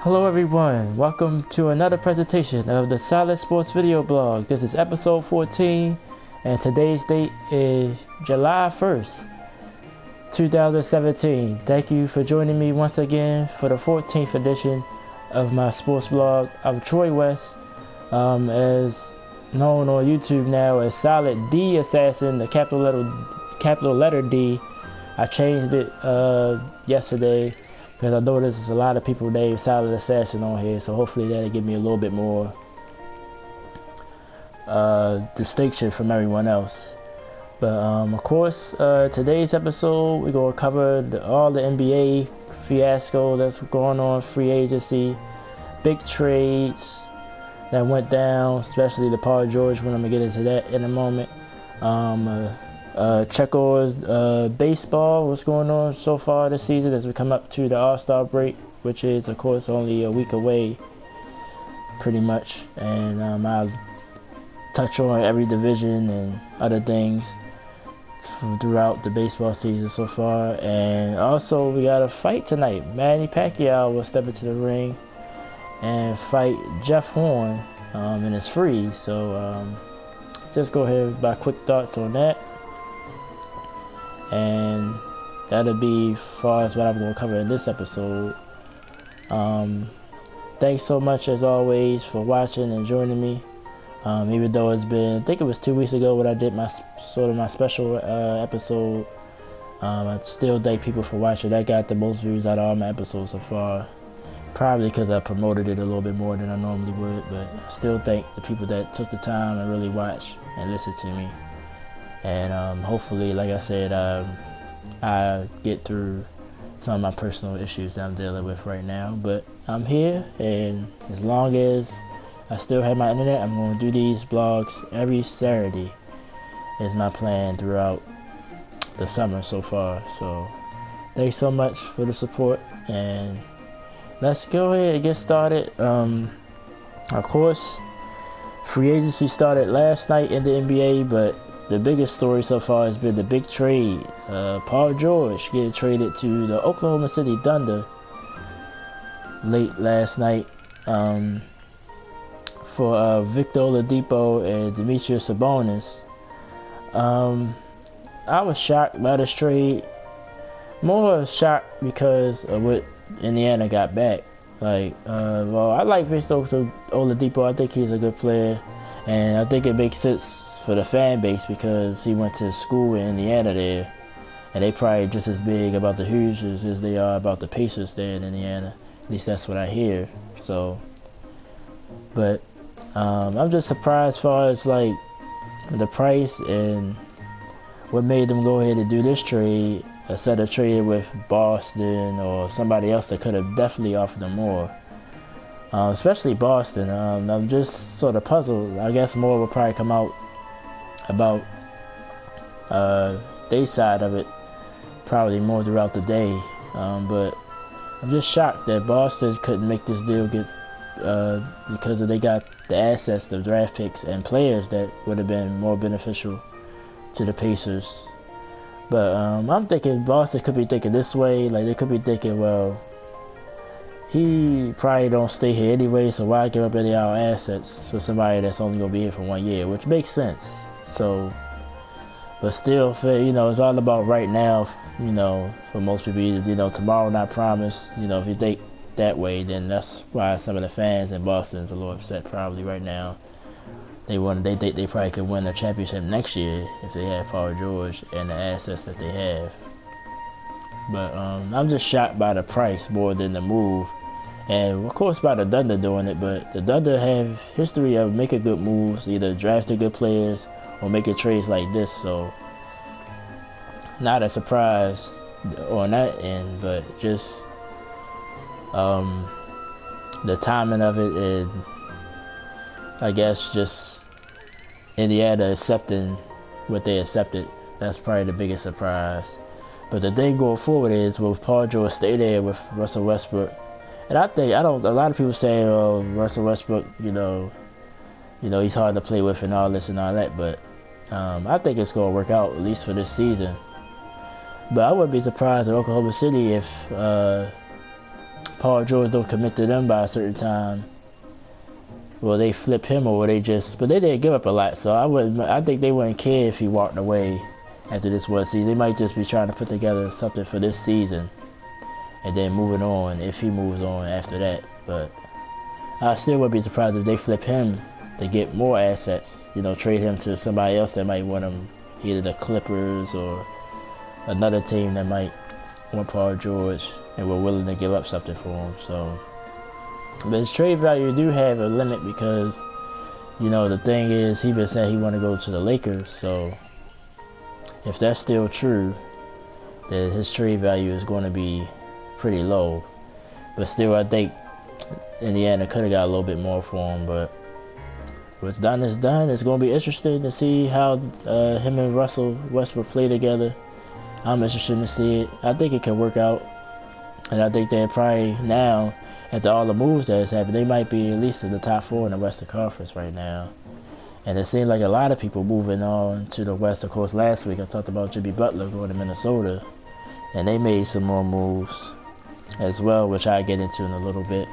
Hello everyone, welcome to another presentation of the Solid Sports Video Blog. This is episode 14 and today's date is July 1st, 2017. Thank you for joining me once again for the 14th edition of my sports blog. I'm Troy West, as known on YouTube now as Solid D Assassin, the capital letter D. I changed it yesterday because I noticed there's a lot of people named Solid Assassin on here, so hopefully that'll give me a little bit more distinction from everyone else. But of course, today's episode we're gonna cover all the NBA fiasco that's going on, free agency, big trades that went down, especially the Paul George one. I'm gonna get into that in a moment. Check over baseball, what's going on so far this season as we come up to the All-Star break, which is of course only a week away pretty much, and I'll touch on every division and other things throughout the baseball season so far. And also we got a fight tonight. Manny Pacquiao will step into the ring and fight Jeff Horn, and it's free, so just go ahead with my quick thoughts on that. And that'll be as far as what I'm going to cover in this episode. Thanks so much as always for watching and joining me. Even though it's been, I think it was 2 weeks ago when I did my special episode. I still thank people for watching. That got the most views out of all my episodes so far. Probably because I promoted it a little bit more than I normally would, but I still thank the people that took the time and really watched and listened to me. And hopefully, like I said, I get through some of my personal issues that I'm dealing with right now. But I'm here, and as long as I still have my internet, I'm going to do these blogs every Saturday is my plan throughout the summer so far. So thanks so much for the support, and let's go ahead and get started. Of course, free agency started last night in the NBA, but the biggest story so far has been the big trade. Paul George getting traded to the Oklahoma City Thunder late last night for Victor Oladipo and Demetrius Sabonis. I was shocked by this trade. More shocked because of what Indiana got back. I like Victor Oladipo. I think he's a good player, and I think it makes sense for the fan base because he went to school in Indiana there, and they probably just as big about the Hoosiers as they are about the Pacers there in Indiana. At least that's what I hear. So, but I'm just surprised as far as like the price and what made them go ahead and do this trade instead of trading with Boston or somebody else that could have definitely offered them more. Especially Boston. I'm just sort of puzzled. I guess more will probably come out about their side of it probably more throughout the day, but I'm just shocked that Boston couldn't make this deal because they got the assets, the draft picks and players that would have been more beneficial to the Pacers. But I'm thinking Boston could be thinking this way, like they could be thinking, well, he probably don't stay here anyway, so why give up any of our assets for somebody that's only gonna be here for 1 year, which makes sense. So, but still, it's all about right now, for most people, tomorrow not promised. If you think that way, then that's why some of the fans in Boston is a little upset probably right now. They think they probably could win a championship next year if they have Paul George and the assets that they have. But I'm just shocked by the price more than the move. And of course by the Thunder doing it, but the Thunder have history of making good moves, either drafting good players or making trades like this, so not a surprise on that end, but just the timing of it, and I guess just Indiana accepting what they accepted. That's probably the biggest surprise. But the thing going forward is, will Paul George stay there with Russell Westbrook? And a lot of people say, oh, Russell Westbrook, he's hard to play with and all this and all that, but I think it's going to work out, at least for this season. But I wouldn't be surprised in Oklahoma City if Paul George don't commit to them by a certain time, will they flip him, or will they just? But they didn't give up a lot, so I think they wouldn't care if he walked away after this one season. They might just be trying to put together something for this season, and then moving on if he moves on after that. But I still would be surprised if they flip him to get more assets. You know, trade him to somebody else that might want him, either the Clippers or another team that might want Paul George and were willing to give up something for him. So, but his trade value do have a limit because, you know, the thing is, he been saying he want to go to the Lakers. So, if that's still true, then his trade value is going to be pretty low. But still, I think Indiana could have got a little bit more for him. But what's done is done. It's going to be interesting to see how him and Russell Westbrook play together. I'm interested to see it. I think it can work out. And I think they're probably now, after all the moves that has happened, they might be at least in the top 4 in the Western Conference right now. And it seems like a lot of people moving on to the West. Of course, last week I talked about Jimmy Butler going to Minnesota. And they made some more moves as well, which I'll get into in a little bit.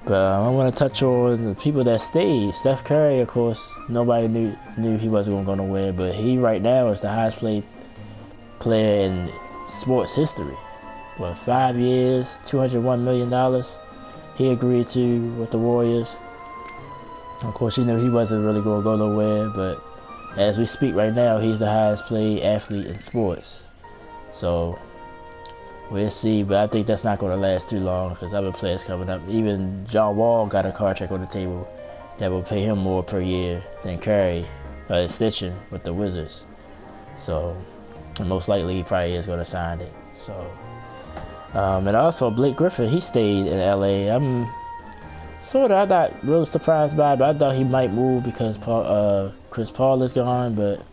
But I want to touch on the people that stayed. Steph Curry, of course, nobody knew he wasn't going to go nowhere. But he right now is the highest paid player in sports history. What, 5 years, $201 million he agreed to with the Warriors. Of course, he knew he wasn't really going to go nowhere, but as we speak right now, he's the highest paid athlete in sports. So, we'll see, but I think that's not going to last too long because other players coming up. Even John Wall got a contract on the table that will pay him more per year than Curry, extension with the Wizards. So, most likely he probably is going to sign it. So, and also Blake Griffin, he stayed in LA. I'm not really surprised by it, but I thought he might move because Chris Paul is gone. But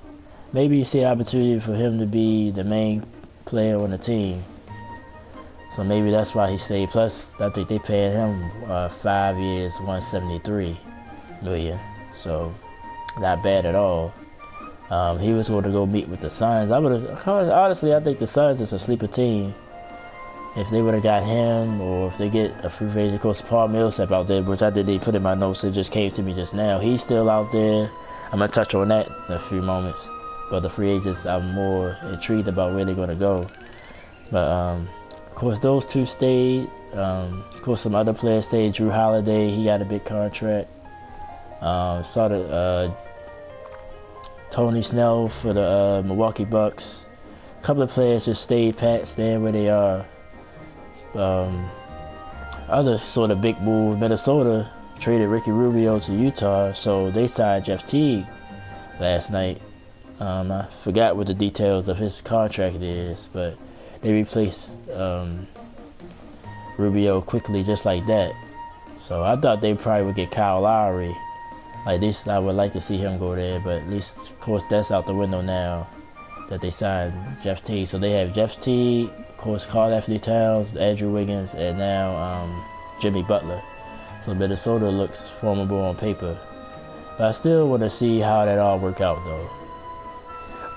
maybe you see an opportunity for him to be the main player on the team. So maybe that's why he stayed. Plus, I think they paid him 5 years, $173 million. So not bad at all. He was going to go meet with the Suns. Honestly, I think the Suns is a sleeper team. If they would have got him, or if they get a free agent, of course, Paul Millsap out there, which I didn't put in my notes, it just came to me just now. He's still out there. I'm going to touch on that in a few moments. But the free agents, I'm more intrigued about where they're going to go. But, of course, those two stayed. Of course, some other players stayed. Drew Holiday, he got a big contract. Tony Snell for the Milwaukee Bucks. A couple of players just staying where they are. Other sort of big move, Minnesota traded Ricky Rubio to Utah, so they signed Jeff Teague last night. I forgot what the details of his contract is, but they replaced Rubio quickly just like that. So I thought they probably would get Kyle Lowry. At least I would like to see him go there, but at least, of course, that's out the window now that they signed Jeff Teague. So they have Jeff Teague, of course, Karl-Anthony Towns, Andrew Wiggins, and now Jimmy Butler. So Minnesota looks formidable on paper. But I still want to see how that all work out, though,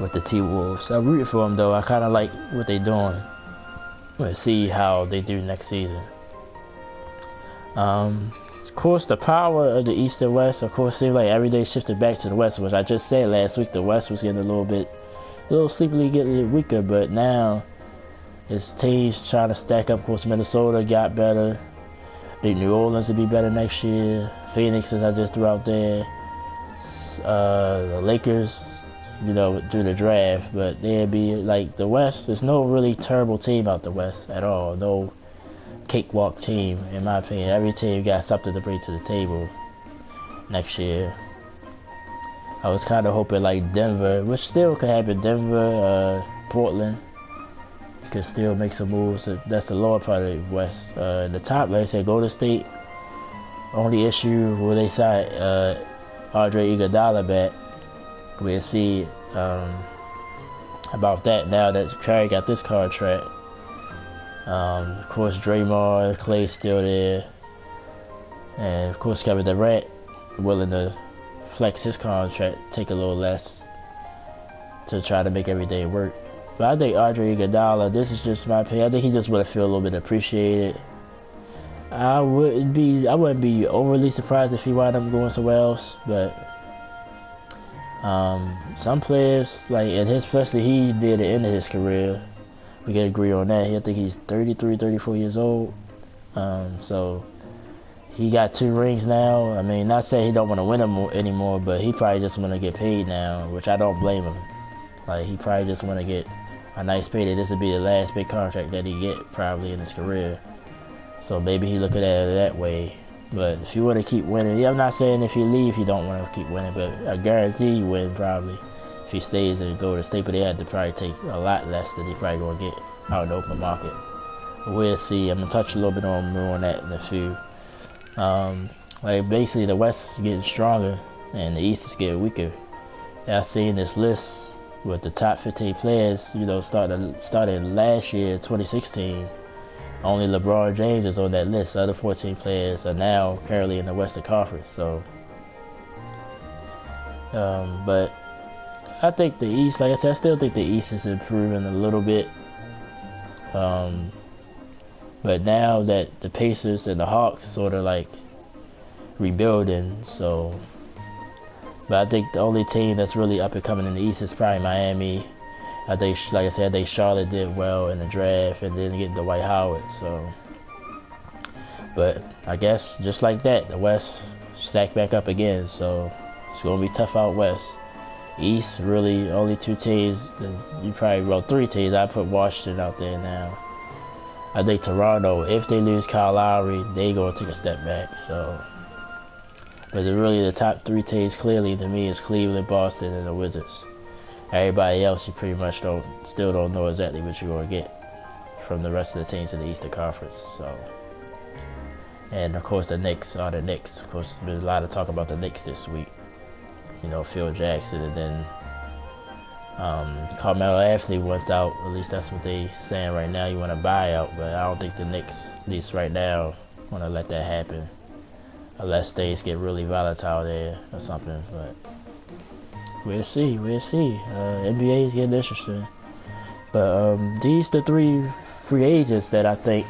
with the T-Wolves. I'm rooting for them, though. I kind of like what they're doing. Let's see how they do next season. Of course, the power of the East and West, of course, seems like every day shifted back to the West, which I just said last week. The West was getting a little sleepily getting weaker, but now it's teams trying to stack up. Of course, Minnesota got better. I think New Orleans will be better next year. Phoenix, as I just threw out there. The Lakers, you know, through the draft, but they'd be like the West. There's no really terrible team out the West at all. No cakewalk team, in my opinion. Every team got something to bring to the table next year. I was kind of hoping like Denver, which still could happen. Denver, Portland could still make some moves. That's the lower part of the West. The top, like I said, Golden State. Only issue where they signed Andre Iguodala back. We'll see about that now that Curry got this contract. Of course, Draymond, Clay still there, and of course Kevin Durant willing to flex his contract, take a little less to try to make everything work. But I think Andre Iguodala, this is just my opinion, I think he just want to feel a little bit appreciated. I wouldn't be overly surprised if he wound up going somewhere else, but some players, like in his, especially he did the end of his career. We can agree on that. I think he's 33, 34 years old. So he got 2 rings now. I mean, not saying he don't want to win them anymore, but he probably just want to get paid now, which I don't blame him. Like, he probably just want to get a nice payday. This would be the last big contract that he get probably in his career. So maybe he look at it that way. But if you want to keep winning, yeah, I'm not saying if you leave you don't want to keep winning, but I guarantee you win probably if he stays and go to state. But they had to probably take a lot less than he probably gonna get out in the open market. But we'll see. I'm gonna touch a little bit more on that in a few. Like basically the West is getting stronger and the East is getting weaker. I've seen this list with the top 15 players, you know, starting last year, 2016. Only LeBron James is on that list. The other 14 players are now currently in the Western Conference. So, but I think the East, like I said, I still think the East is improving a little bit. But now that the Pacers and the Hawks sort of like rebuilding, so. But I think the only team that's really up and coming in the East is probably Miami. I think, like I said, Charlotte did well in the draft and then getting Dwight Howard. So, but I guess just like that, the West stacked back up again. So it's gonna be tough out West. East, really only 2 teams. You probably wrote 3 teams. I put Washington out there now. I think Toronto, if they lose Kyle Lowry, they gonna take a step back. So, but really the top 3 teams clearly to me is Cleveland, Boston, and the Wizards. Everybody else, you pretty much still don't know exactly what you're gonna get from the rest of the teams in the Eastern Conference. So, and of course the Knicks are the Knicks. Of course, there's a lot of talk about the Knicks this week. You know, Phil Jackson, and then Carmelo Anthony wants out. At least that's what they saying right now. You want a buyout, but I don't think the Knicks, at least right now, want to let that happen unless things get really volatile there or something. But we'll see. NBA is getting interesting. But these the 3 free agents that I think,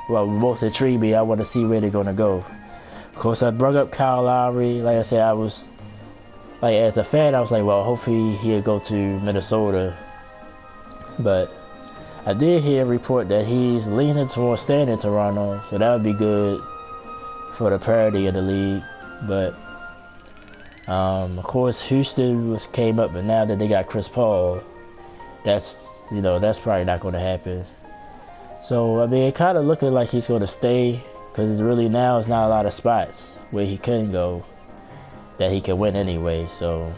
well, most intrigue me. I want to see where they're gonna go. Of course, I brought up Kyle Lowry. Like I said, I was like, as a fan, I was like, well, hopefully he'll go to Minnesota. But I did hear a report that he's leaning towards staying in Toronto, so that would be good for the parity of the league. But of course, Houston came up, but now that they got Chris Paul, that's probably not going to happen. So I mean, it kind of looking like he's going to stay, because really now it's not a lot of spots where he can go that he can win anyway. So,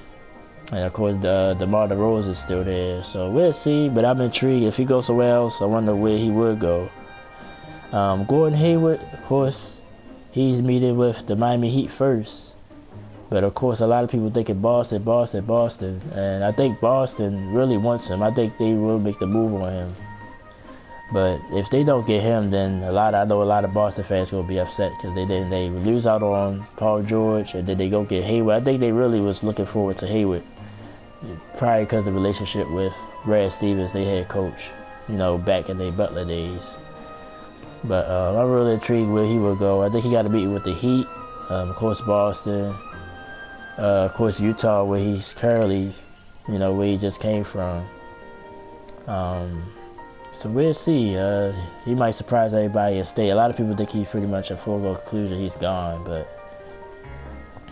and of course DeMar DeRozan is still there, so we'll see. But I'm intrigued. If he goes somewhere else, I wonder where he would go. Gordon Hayward, of course, he's meeting with the Miami Heat first. But of course, a lot of people thinking Boston, and I think Boston really wants him. I think they will make the move on him. But if they don't get him, then I know a lot of Boston fans will be upset, because they lose out on Paul George, and then they go get Hayward. I think they really was looking forward to Hayward, probably because of the relationship with Brad Stevens, their head coach, back in their Butler days. But I'm really intrigued where he will go. I think he got to meet with the Heat, of course Boston, of course Utah, where he's currently, where he just came from. So we'll see. He might surprise everybody and stay. A lot of people think he's pretty much a foregone conclusion he's gone, but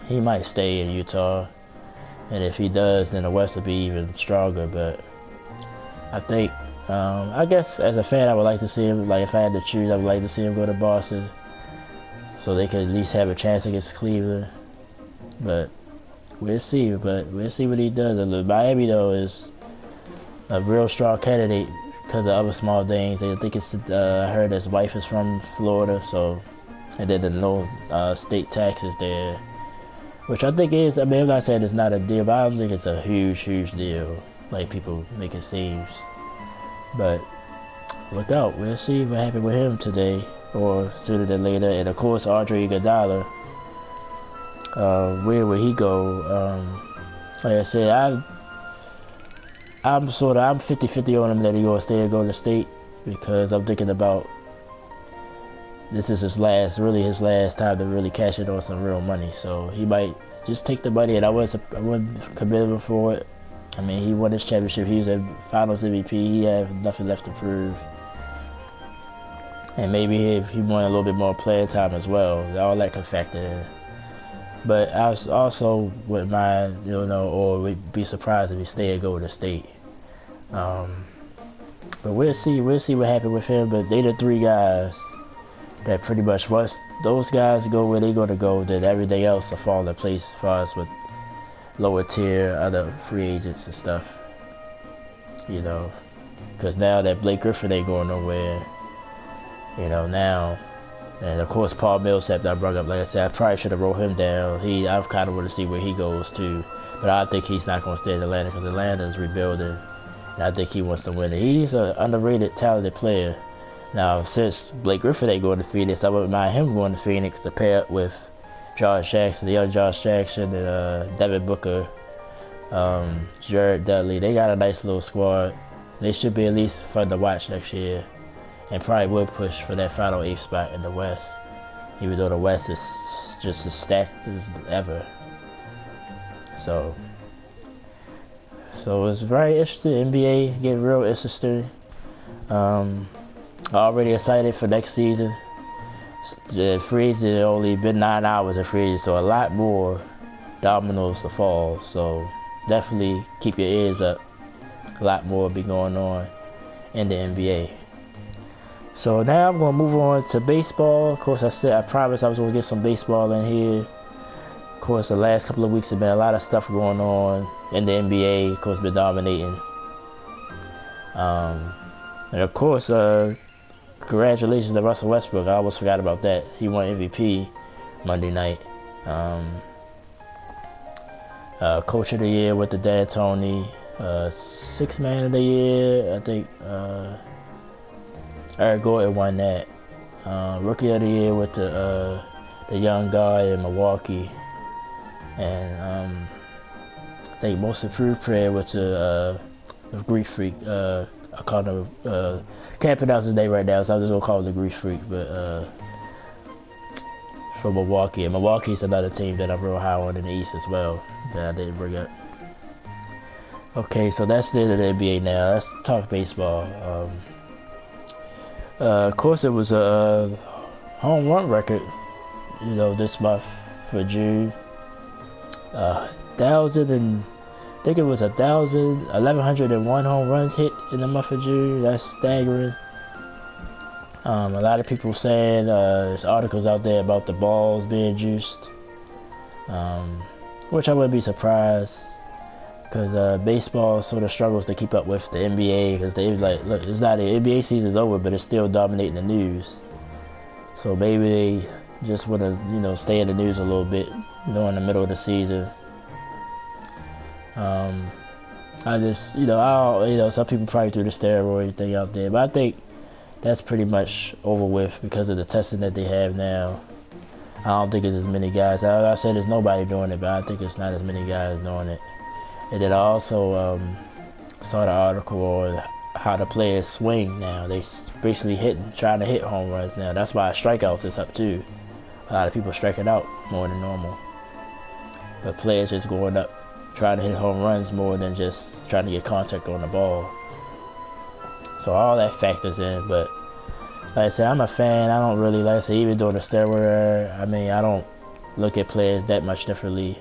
he might stay in Utah. And if he does, then the West will be even stronger. But I think, I guess as a fan, I would like to see him, like if I had to choose, I would like to see him go to Boston, so they could at least have a chance against Cleveland. But we'll see. But we'll see what he does. Miami, though, is a real strong candidate because of other small things. I think it's, I heard his wife is from Florida, so, and then the no state taxes there, which I think is, I mean, I'm not saying it's not a deal, but I don't think it's a huge deal like people make it seem. But look out, we'll see what happened with him today or sooner than later. And of course, Andre Iguodala, where will he go? Like I said, I'm 50-50 on him that he gonna stay or go to state, because I'm thinking about this is his last time to really cash in on some real money. So he might just take the money, and I wasn't commend him for it. I mean, he won his championship. He was a Finals MVP. He had nothing left to prove. And maybe if he wanted a little bit more playing time as well, all that could factor in. But I was also wouldn't mind, or would be surprised if he stayed at Golden State. But we'll see what happens with him. But they the three guys that pretty much, once those guys go where they're gonna go, then everything else will fall in place as far as with lower tier other free agents and stuff. Because now that Blake Griffin ain't going nowhere, now. And of course, Paul Millsap that I brought up, like I said, I probably should have wrote him down. I kind of want to see where he goes too, but I think he's not going to stay in Atlanta because Atlanta is rebuilding, and I think he wants to win it. He's an underrated, talented player. Now, since Blake Griffin ain't going to Phoenix, I wouldn't mind him going to Phoenix to pair up with Josh Jackson, the young Josh Jackson, and Devin Booker, Jared Dudley. They got a nice little squad. They should be at least fun to watch next year. And probably will push for that final 8th spot in the West, even though the West is just as stacked as ever. So it's very interesting. NBA getting real interesting. Already excited for next season. The free agent only been 9 hours of free agent, so a lot more dominoes to fall. So definitely keep your ears up. A lot more will be going on in the NBA. So now I'm going to move on to baseball. Of course, I promised I was going to get some baseball in here. Of course, the last couple of weeks have been a lot of stuff going on in the NBA. Of course, been dominating. And of course, congratulations to Russell Westbrook. I almost forgot about that. He won MVP Monday night. Coach of the Year with the D'Antoni. Sixth Man of the Year, I think. Eric Gordon won that. Rookie of the Year with the young guy in Milwaukee, and I think Most Improved Player with the Greek Freak. I call him. Can't pronounce his name right now, so I'm just gonna call him the Greek Freak. But from Milwaukee, and Milwaukee's another team that I'm real high on in the East as well that I didn't bring up. Okay, so that's the end of the NBA now. Let's talk baseball. Of course, it was a home run record, this month for June. 1,101 home runs hit in the month of June. That's staggering. A lot of people saying there's articles out there about the balls being juiced, which I wouldn't be surprised. Because baseball sort of struggles to keep up with the NBA, because they look, it's not the NBA season's over, but it's still dominating the news. So maybe they just want to, stay in the news a little bit during the middle of the season. I just, some people probably threw the steroid thing out there, but I think that's pretty much over with because of the testing that they have now. I don't think it's as many guys. I said there's nobody doing it, but I think it's not as many guys doing it. And then I also saw the article on how the players swing now. They basically trying to hit home runs now. That's why strikeouts is up too. A lot of people striking out more than normal. But players just going up, trying to hit home runs more than just trying to get contact on the ball. So all that factors in. But like I said, I'm a fan. I don't really, like I said, even during the steroid era, I mean, I don't look at players that much differently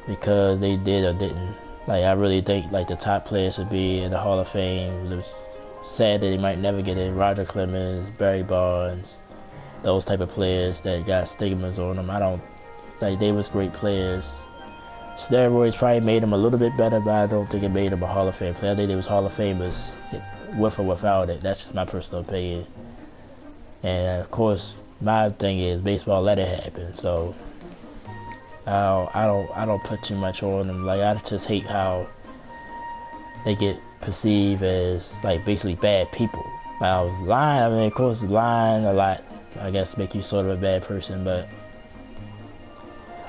because they did or didn't. Like, I really think like the top players should be in the Hall of Fame. It's sad that they might never get in. Roger Clemens, Barry Bonds, those type of players that got stigmas on them. I don't, like, they was great players. Steroids probably made them a little bit better, but I don't think it made them a Hall of Fame player. I think they was Hall of Famers with or without it. That's just my personal opinion. And of course, my thing is baseball let it happen. So I don't put too much on them. Like, I just hate how they get perceived as like basically bad people. Now, lying, I mean, of course, lying a lot, I guess, make you sort of a bad person, but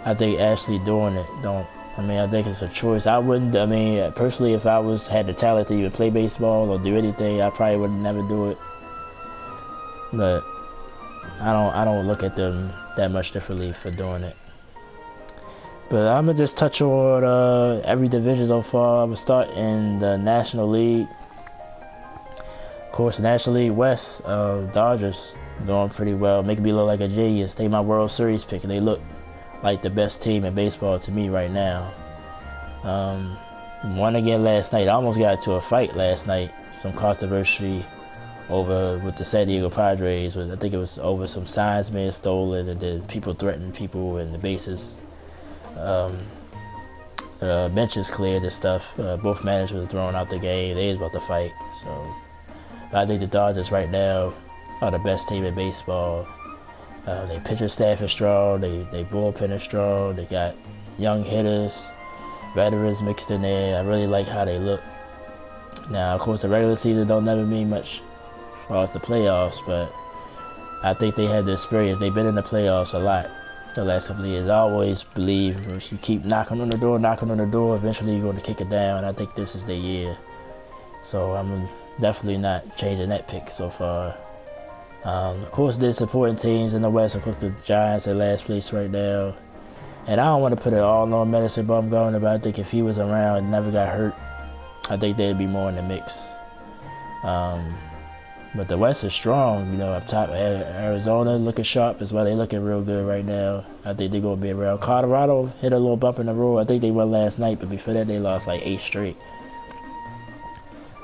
I think actually doing it don't. I mean, I think it's a choice. I wouldn't. I mean, personally, if I had the talent to even play baseball or do anything, I probably would never do it. But I don't look at them that much differently for doing it. But I'm gonna just touch on every division so far. I'm gonna start in the National League. Of course, National League West, Dodgers doing pretty well, making me look like a genius. They my World Series pick, and they look like the best team in baseball to me right now. Won again last night. I almost got into a fight last night. Some controversy over with the San Diego Padres. I think it was over some signs being stolen, and then people threatening people, and the bases, benches cleared and stuff. Both managers were thrown out the game. They was about to fight. So I think the Dodgers right now are the best team in baseball. Their pitching staff is strong. They bullpen is strong. They got young hitters, veterans mixed in there. I really like how they look. Now, of course, the regular season don't never mean much as far as the playoffs, but I think they have the experience. They've been in the playoffs a lot the last couple of years. I always believe if you keep knocking on the door, eventually you're going to kick it down. I think this is their year. So I'm definitely not changing that pick so far. Of course, there's supporting teams in the West. Of course, the Giants at last place right now. And I don't want to put it all on Medicine Bumgarner, but I think if he was around and never got hurt, I think they'd be more in the mix. But the West is strong, you know, up top. Arizona looking sharp as well. They looking real good right now. I think they're going to be around. Colorado hit a little bump in the road. I think they won last night, but before that they lost like 8 straight.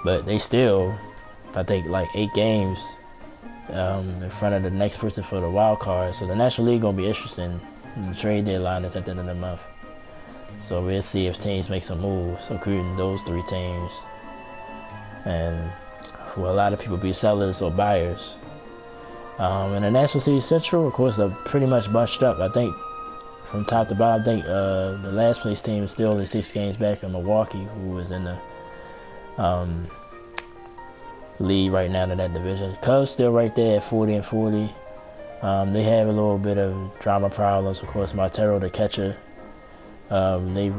But they still, I think, like 8 games in front of the next person for the wild card. So the National League going to be interesting. The trade deadline is at the end of the month. So we'll see if teams make some moves, including those 3 teams. And will a lot of people be sellers or buyers? In the National League Central, of course, they're pretty much bunched up. I think from top to bottom, I think the last place team is still only 6 games back in Milwaukee, who was in the lead right now in that division. Cubs still right there at 40-40. They have a little bit of drama problems. Of course, Montero, the catcher, they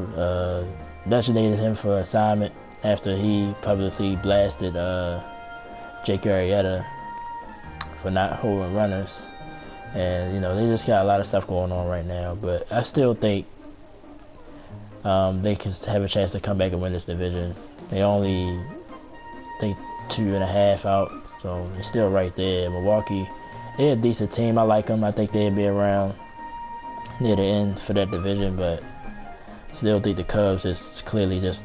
designated him for assignment after he publicly blasted Jake Arrieta for not holding runners. And, you know, they just got a lot of stuff going on right now. But I still think they can have a chance to come back and win this division. They only, I think, 2.5 out, so they're still right there. Milwaukee, they're a decent team. I like them. I think they'll be around near the end for that division, but still think the Cubs is clearly just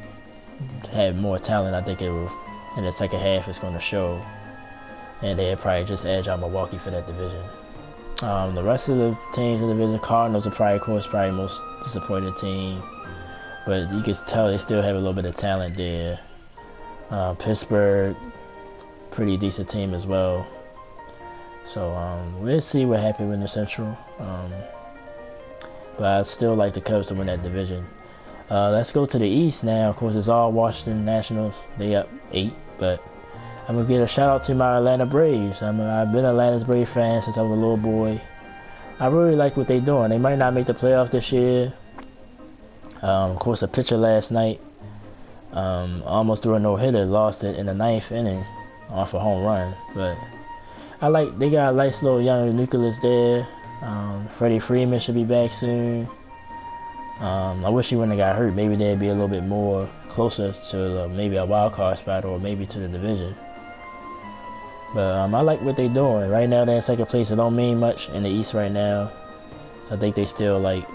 have more talent. I think it will, in the second half, it's going to show, and they'll probably just edge out Milwaukee for that division. The rest of the teams in the division, Cardinals are probably, of course, probably most disappointed team, but you can tell they still have a little bit of talent there. Pittsburgh, pretty decent team as well. So we'll see what happens in the Central. But I still like the Cubs to win that division. Let's go to the East now. Of course, it's all Washington Nationals. They up 8, but I'm gonna give a shout out to my Atlanta Braves. I've been an Atlanta Braves fan since I was a little boy. I really like what they're doing. They might not make the playoff this year. Of course, a pitcher last night almost threw a no-hitter, lost it in the 9th inning off a home run. But they got a nice little young nucleus there. Freddie Freeman should be back soon. I wish he wouldn't have got hurt. Maybe they'd be a little bit more closer to maybe a wild card spot or maybe to the division. But I like what they're doing. Right now they're in second place. It don't mean much in the East right now. So I think they still like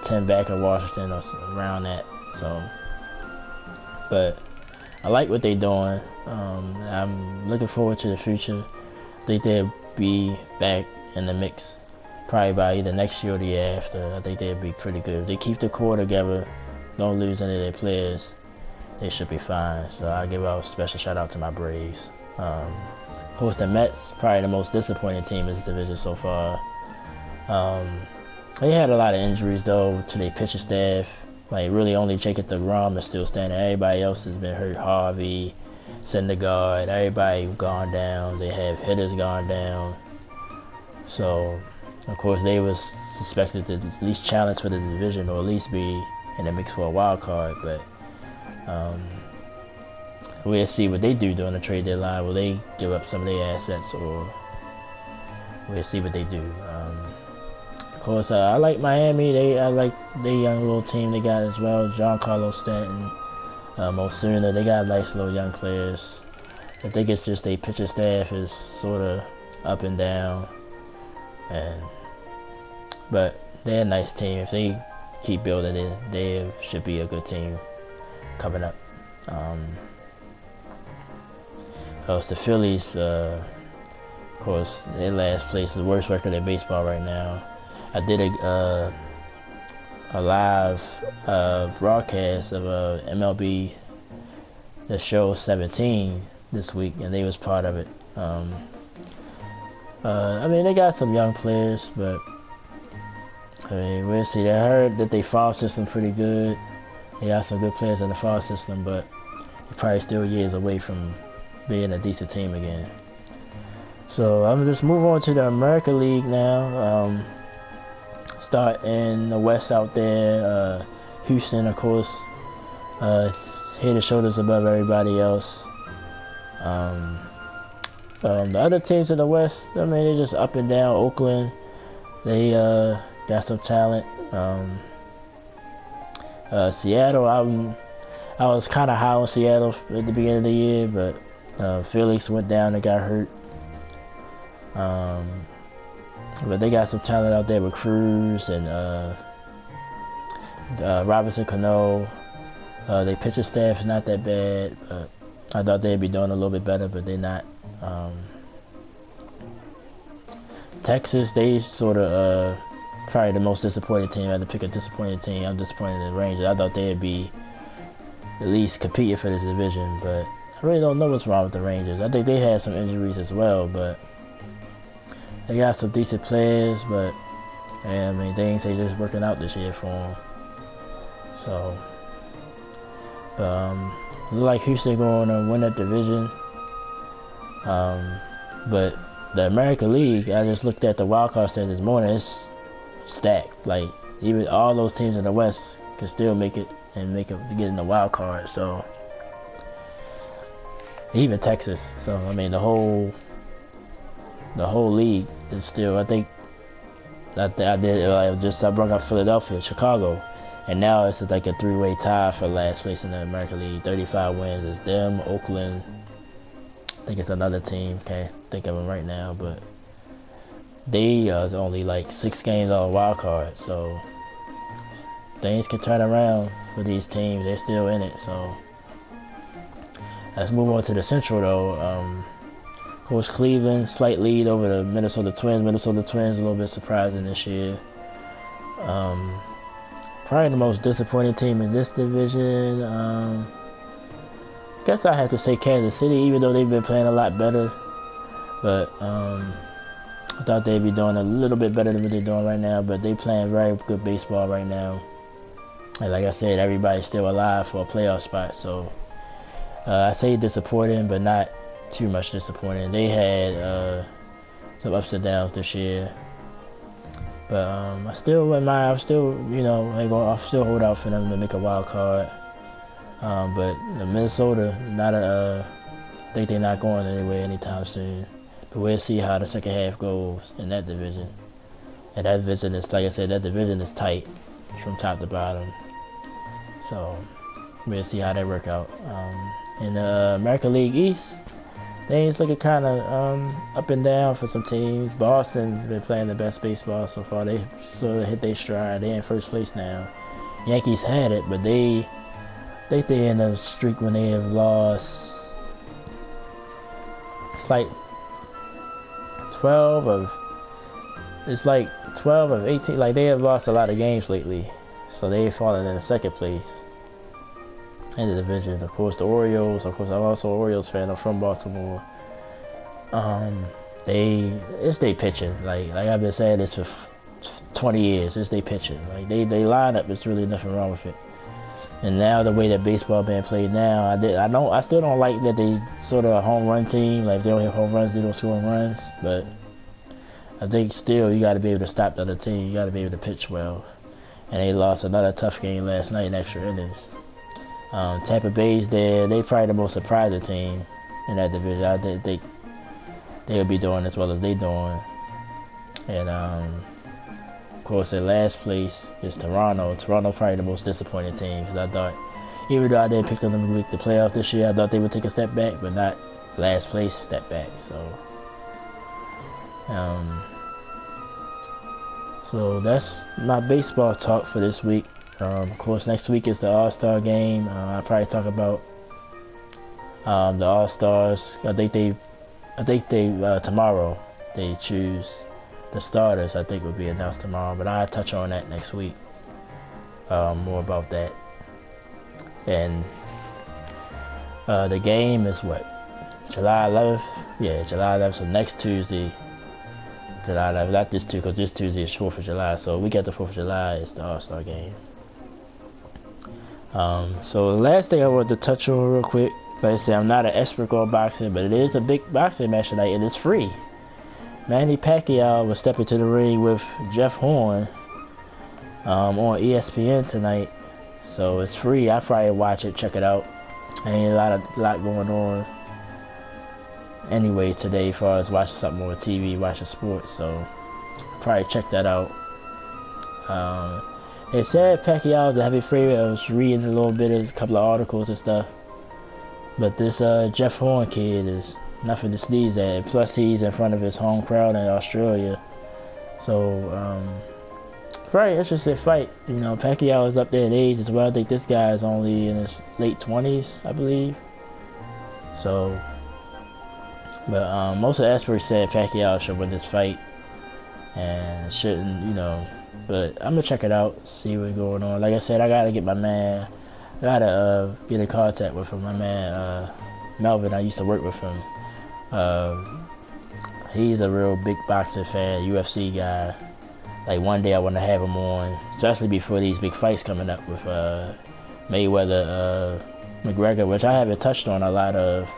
10 back of Washington or around that. So, but I like what they're doing. I'm looking forward to the future. I think they'll be back in the mix probably by either next year or the year after. I think they'll be pretty good. If they keep the core together, don't lose any of their players, they should be fine. So I give out a special shout out to my Braves. Of course, the Mets, probably the most disappointing team in this division so far. They had a lot of injuries though to their pitching staff. Like really only Jacob deGrom is still standing. Everybody else has been hurt. Harvey, Syndergaard, everybody gone down. They have hitters gone down. So, of course, they was suspected to at least challenge for the division or at least be in the mix for a wild card. But we'll see what they do during the trade deadline. Will they give up some of their assets or we'll see what they do. Of course, I like Miami. I like the young little team they got as well. Giancarlo Stanton, Osuna. They got nice little young players. I think it's just their pitcher staff is sort of up and down, but they're a nice team. If they keep building it, they should be a good team coming up. It's the Phillies. Of course, their last place is the worst record in baseball right now. I did a live broadcast of MLB The Show 17 this week, and they was part of it. I mean, they got some young players, but I mean, we'll see. I heard that they farm system pretty good. They got some good players in the farm system, but they're probably still years away from being a decent team again. So I'm just move on to the American League now. Start in the West out there. Houston, of course, head and shoulders above everybody else. The other teams in the West, I mean, they're just up and down. Oakland, they got some talent. Seattle, I was kind of high on Seattle at the beginning of the year, but Felix went down and got hurt. But they got some talent out there with Cruz and Robinson Cano. Their pitcher staff is not that bad, but I thought they'd be doing a little bit better, but they're not. Texas, they sort of probably the most disappointing team. I had to pick a disappointing team. I'm disappointed in the Rangers. I thought they'd be at least competing for this division, but I really don't know what's wrong with the Rangers. I think they had some injuries as well, but they got some decent players, but yeah, I mean, things ain't just working out this year for them. So, look like Houston going to win that division. But the American League, I just looked at the wild card stand this morning. It's stacked. Like, even all those teams in the West can still make it and get in the wild card. So, even Texas. So, I mean, the whole league is still. I think I brought up Philadelphia, Chicago, and now it's like a three-way tie for last place in the American League. 35 wins. It's them, Oakland. I think it's another team. Can't think of them right now, but they are only like 6 games on a wild card. So things can turn around for these teams. They're still in it. So let's move on to the Central, though. Of course, Cleveland, slight lead over the Minnesota Twins. Minnesota Twins a little bit surprising this year. Probably the most disappointing team in this division. Guess I have to say Kansas City, even though they've been playing a lot better. But I thought they'd be doing a little bit better than what they're doing right now. But they're playing very good baseball right now. And like I said, everybody's still alive for a playoff spot. So I say disappointing, but not too much disappointing. They had some ups and downs this year. But I still wouldn't mind. I'll still hold out for them to make a wild card. But the Minnesota, I think they're not going anywhere anytime soon. But we'll see how the second half goes in that division. And that division is, like I said, that division is tight from top to bottom. So we'll see how they work out. In the American League East, things looking kind of up and down for some teams. Boston been playing the best baseball so far. They sort of hit their stride. They're in first place now. Yankees had it, but they think they're in a streak when they have lost. It's like 12 of 18. Like, they have lost a lot of games lately, so they've fallen in the second place in the division. Of course, the Orioles. Of course, I'm also an Orioles fan. I'm from Baltimore. It's their pitching. Like I've been saying this for 20 years. It's their pitching. Like they lineup. There's really nothing wrong with it. And now the way that baseball being played now, I still don't like that they sort of a home run team. Like, if they don't hit home runs, they don't score runs. But I think still you got to be able to stop the other team. You got to be able to pitch well. And they lost another tough game last night in extra innings. Tampa Bay's there. They probably the most surprising team in that division. I didn't think they'll be doing as well as they doing. And of course, in last place is Toronto. Toronto probably the most disappointing team, because I thought, even though I didn't pick them to make the playoffs this year, I thought they would take a step back, but not last place step back. So that's my baseball talk for this week. Of course, next week is the All-Star game. I'll probably talk about the All-Stars. I think they tomorrow they choose the starters. I think will be announced tomorrow, but I'll touch on that next week. More about that. And the game is what? July 11th? Yeah, July 11th. So next Tuesday, July 11th. Not this Tuesday, because this Tuesday is 4th of July. So we got the 4th of July is the All-Star game. So the last thing I wanted to touch on real quick, like I said, I'm not an expert on boxing, but it is a big boxing match tonight, and it's free. Manny Pacquiao will step into the ring with Jeff Horn on ESPN tonight. So it's free. I'll probably watch it, check it out. Ain't a lot going on anyway today as far as watching something on TV, watching sports. So probably check that out. They said Pacquiao is a heavy favorite. I was reading a little bit of a couple of articles and stuff. But this Jeff Horn kid is nothing to sneeze at. Plus he's in front of his home crowd in Australia. So very interesting fight. You know, Pacquiao is up there in age as well. I think this guy is only in his late 20s, I believe. So, but most of the experts said Pacquiao should win this fight and shouldn't, you know. But I'm gonna check it out, see what's going on. Like I said, I gotta get my man. I gotta get in contact with him. My man Melvin. I used to work with him. He's a real big boxing fan, UFC guy. Like one day I want to have him on, especially before these big fights coming up with Mayweather, McGregor, which I haven't touched on a lot of,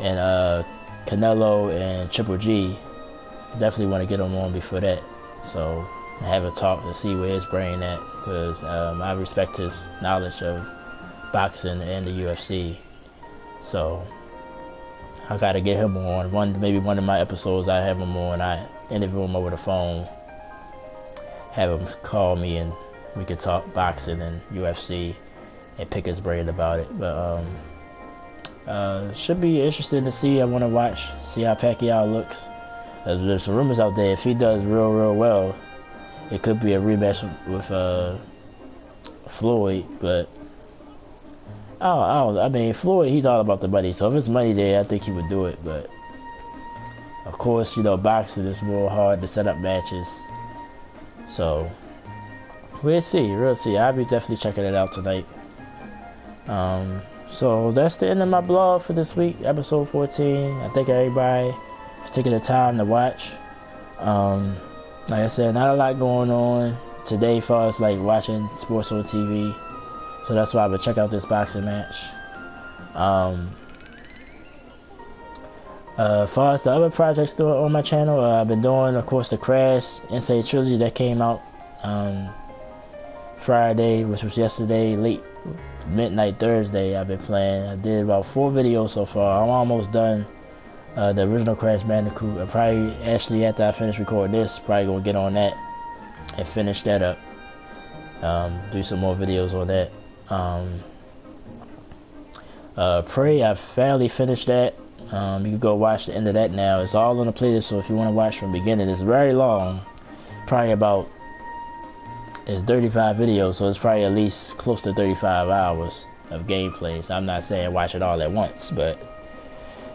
and Canelo and Triple G. Definitely want to get him on before that. So have a talk to see where his brain at, because I respect his knowledge of boxing and the UFC. So I gotta get him on. Maybe one of my episodes I have him on. I interview him over the phone, have him call me, and we could talk boxing and UFC and pick his brain about it. But should be interesting to see. I want to watch, see how Pacquiao looks. There's some rumors out there. If he does real well, it could be a rematch with Floyd. But I mean, Floyd, he's all about the money. So if it's money there, I think he would do it. But of course, you know, boxing is more hard to set up matches. So we'll see. I'll be definitely checking it out tonight. So that's the end of my blog for this week, episode 14. I thank everybody for taking the time to watch. Like I said, not a lot going on today as far as like watching sports on TV. So that's why I would check out this boxing match. As far as the other projects on my channel, I've been doing, of course, the Crash Insane Trilogy that came out Friday, which was yesterday, late midnight Thursday. I've been playing. I did about 4 videos so far. I'm almost done. The original Crash Bandicoot. I probably, actually, after I finish recording this, probably gonna get on that and finish that up. Do some more videos on that. Prey, I finally finished that. You can go watch the end of that now. It's all on the playlist, so if you want to watch from the beginning, it's very long. Probably about, it's 35 videos, so it's probably at least close to 35 hours of gameplay. So I'm not saying watch it all at once, but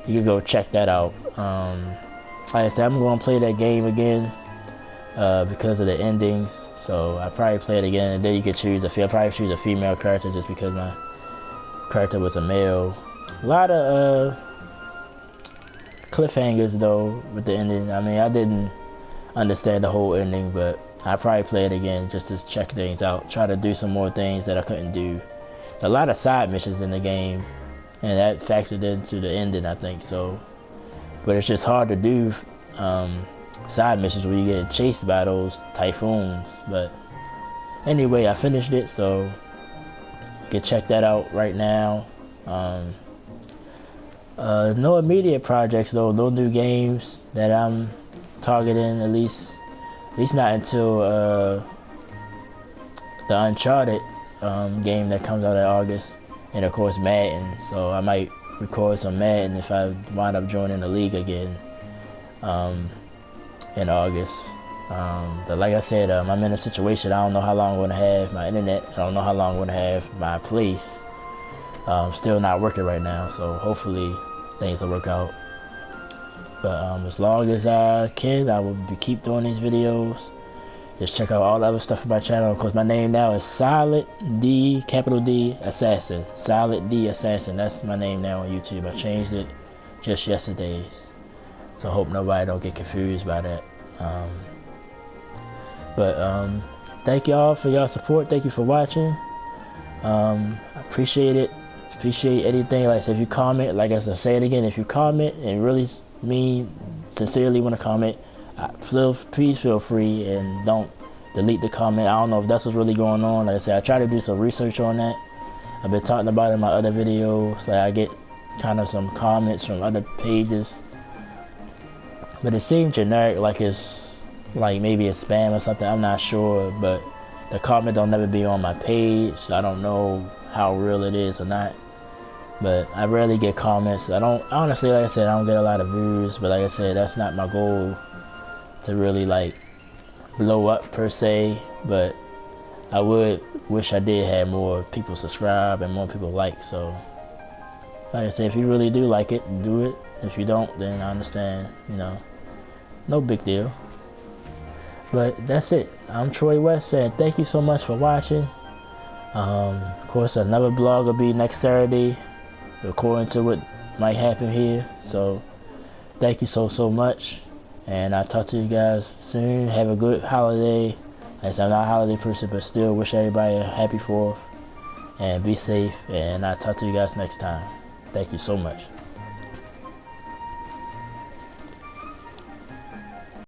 you can go check that out. Like I said, I'm going to play that game again because of the endings. So I probably play it again, and then you can choose I'll probably choose a female character just because my character was a male. A lot of cliffhangers though with the ending. I mean, I didn't understand the whole ending, but I probably play it again just to check things out, try to do some more things that I couldn't do. There's a lot of side missions in the game, and that factored into the ending, I think. So, but it's just hard to do side missions where you get chased by those typhoons. But anyway, I finished it, so you can check that out right now. No immediate projects though, no new games that I'm targeting at least not until the Uncharted game that comes out in August, and of course Madden. So I might record some Madden if I wind up joining the league again in August. But like I said, I'm in a situation. I don't know how long I'm gonna have my internet. I don't know how long I'm gonna have my place. Still not working right now, so hopefully things will work out. But as long as I can, I will keep doing these videos. Just check out all the other stuff on my channel. Of course, my name now is Solid D, capital D, Assassin. Solid D Assassin. That's my name now on YouTube. I changed it just yesterday, so I hope nobody don't get confused by that. Thank y'all for y'all support. Thank you for watching. I appreciate it. Appreciate anything. Like I said, if you comment, like I said, say it again. If you comment and really sincerely want to comment, please feel free and don't delete the comment. I don't know if that's what's really going on. Like I said, I try to do some research on that. I've been talking about it in my other videos. Like I get kind of some comments from other pages, but it seems generic, like it's like maybe it's spam or something. I'm not sure, but the comment don't never be on my page, so I don't know how real it is or not. But I rarely get comments. I don't, honestly, like I said, I don't get a lot of views, but like I said, that's not my goal to really like blow up per se. But I would wish I did have more people subscribe and more people like. So like I said, if you really do like it, do it. If you don't, then I understand, you know, no big deal. But that's it. I'm Troy West saying thank you so much for watching. Of course, another vlog will be next Saturday, according to what might happen here. So thank you so much, and I'll talk to you guys soon. Have a good holiday. Like I said, I'm not a holiday person, but still wish everybody a happy 4th and be safe, and I'll talk to you guys next time. Thank you so much.